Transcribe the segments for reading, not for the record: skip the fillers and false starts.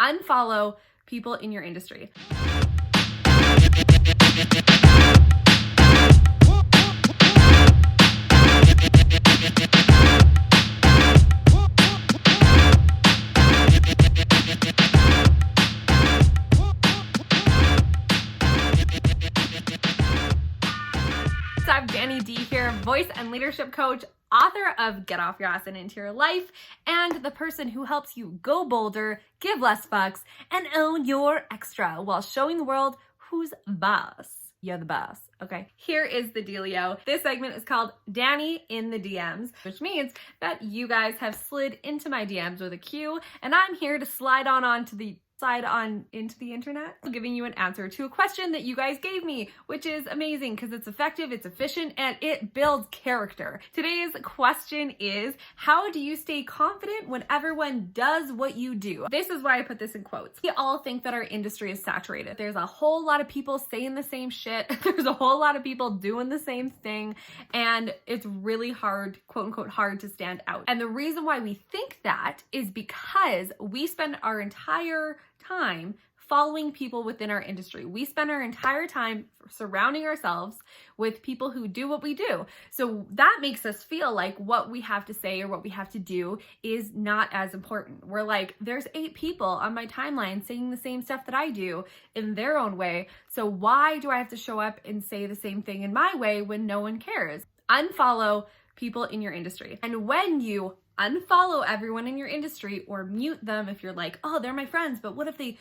Unfollow people in your industry. I'm Dani D here, voice and leadership coach, author of Get Off Your Ass and Into Your Life, and the person who helps you go bolder, give less fucks, and own your extra while showing the world who's boss. You're the boss, okay? Here is the dealio. This segment is called Dani in the DMs, which means that you guys have slid into my DMs with a Q, and I'm here to slide into the internet, giving you an answer to a question that you guys gave me, which is amazing because it's effective, it's efficient, and it builds character. Today's question is, how do you stay confident when everyone does what you do? This is why I put this in quotes. We all think that our industry is saturated. There's a whole lot of people saying the same shit. There's a whole lot of people doing the same thing, and it's really hard, quote unquote, hard to stand out. And the reason why we think that is because we spend our entire time following people within our industry. We spend our entire time surrounding ourselves with people who do what we do. So that makes us feel like what we have to say or what we have to do is not as important. We're like, there's 8 people on my timeline saying the same stuff that I do in their own way. So why do I have to show up and say the same thing in my way when no one cares? Unfollow people in your industry. And when you unfollow everyone in your industry or mute them if you're like, oh, they're my friends, but what if they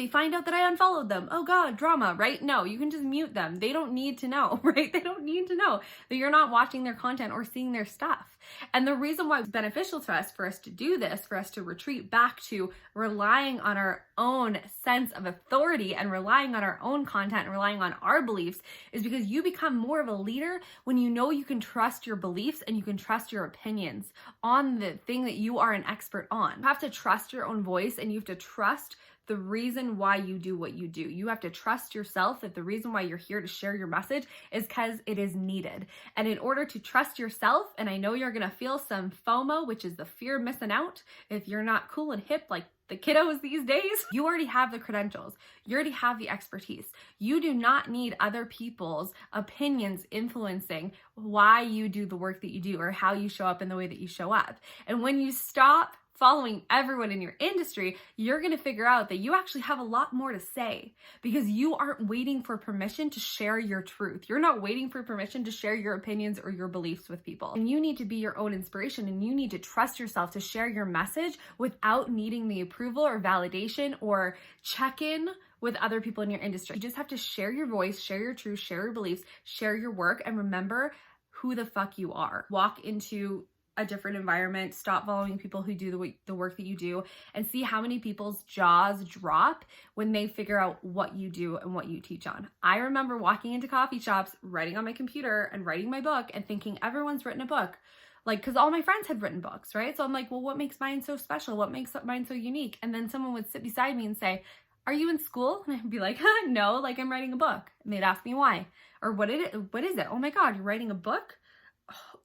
find out that I unfollowed them? Oh God, drama, right? No, you can just mute them. They don't need to know, right? They don't need to know that you're not watching their content or seeing their stuff. And the reason why it's beneficial to us for us to do this, for us to retreat back to relying on our own sense of authority and relying on our own content and relying on our beliefs, is because you become more of a leader when you know you can trust your beliefs and you can trust your opinions on the thing that you are an expert on. You have to trust your own voice, and you have to trust the reason why you do what you do. You have to trust yourself that the reason why you're here to share your message is because it is needed. And in order to trust yourself, and I know you're gonna feel some FOMO, which is the fear of missing out, if you're not cool and hip like the kiddos these days, you already have the credentials. You already have the expertise. You do not need other people's opinions influencing why you do the work that you do or how you show up in the way that you show up. And when you stop following everyone in your industry, you're going to figure out that you actually have a lot more to say because you aren't waiting for permission to share your truth. You're not waiting for permission to share your opinions or your beliefs with people. And you need to be your own inspiration, and you need to trust yourself to share your message without needing the approval or validation or check-in with other people in your industry. You just have to share your voice, share your truth, share your beliefs, share your work, and remember who the fuck you are. Walk into a different environment, stop following people who do the work that you do, and see how many people's jaws drop when they figure out what you do and what you teach on. I remember walking into coffee shops, writing on my computer and writing my book and thinking everyone's written a book. Like, because all my friends had written books, right? So I'm like, well, what makes mine so special? What makes mine so unique? And then someone would sit beside me and say, are you in school? And I'd be like, no, like I'm writing a book. And they'd ask me why. Or what is it? Oh my God, you're writing a book?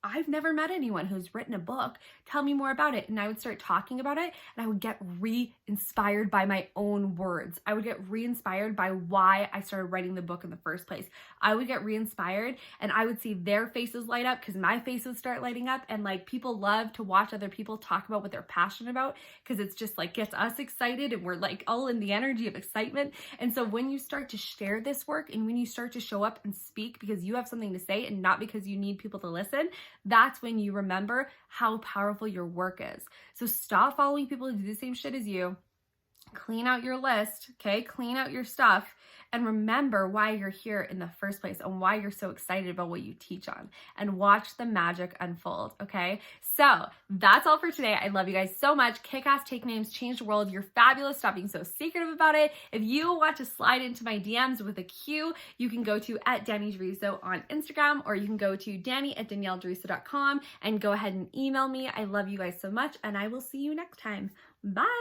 I've never met anyone who's written a book. Tell me more about it. And I would start talking about it, and I would get re-inspired by my own words. I would get re-inspired by why I started writing the book in the first place. I would get re-inspired, and I would see their faces light up because my face would start lighting up. And like, people love to watch other people talk about what they're passionate about because it's just like gets us excited, and we're like all in the energy of excitement. And so when you start to share this work and when you start to show up and speak because you have something to say and not because you need people to listen, that's when you remember how powerful your work is. So stop following people who do the same shit as you. Clean out your list, okay? Clean out your stuff, and remember why you're here in the first place and why you're so excited about what you teach on, and watch the magic unfold, okay? So that's all for today. I love you guys so much. Kick ass, take names, change the world. You're fabulous. Stop being so secretive about it. If you want to slide into my DMs with a Q, you can go to @DaniDeriso on Instagram, or you can go to Dani@DanielleDeriso.com and go ahead and email me. I love you guys so much, and I will see you next time. Bye.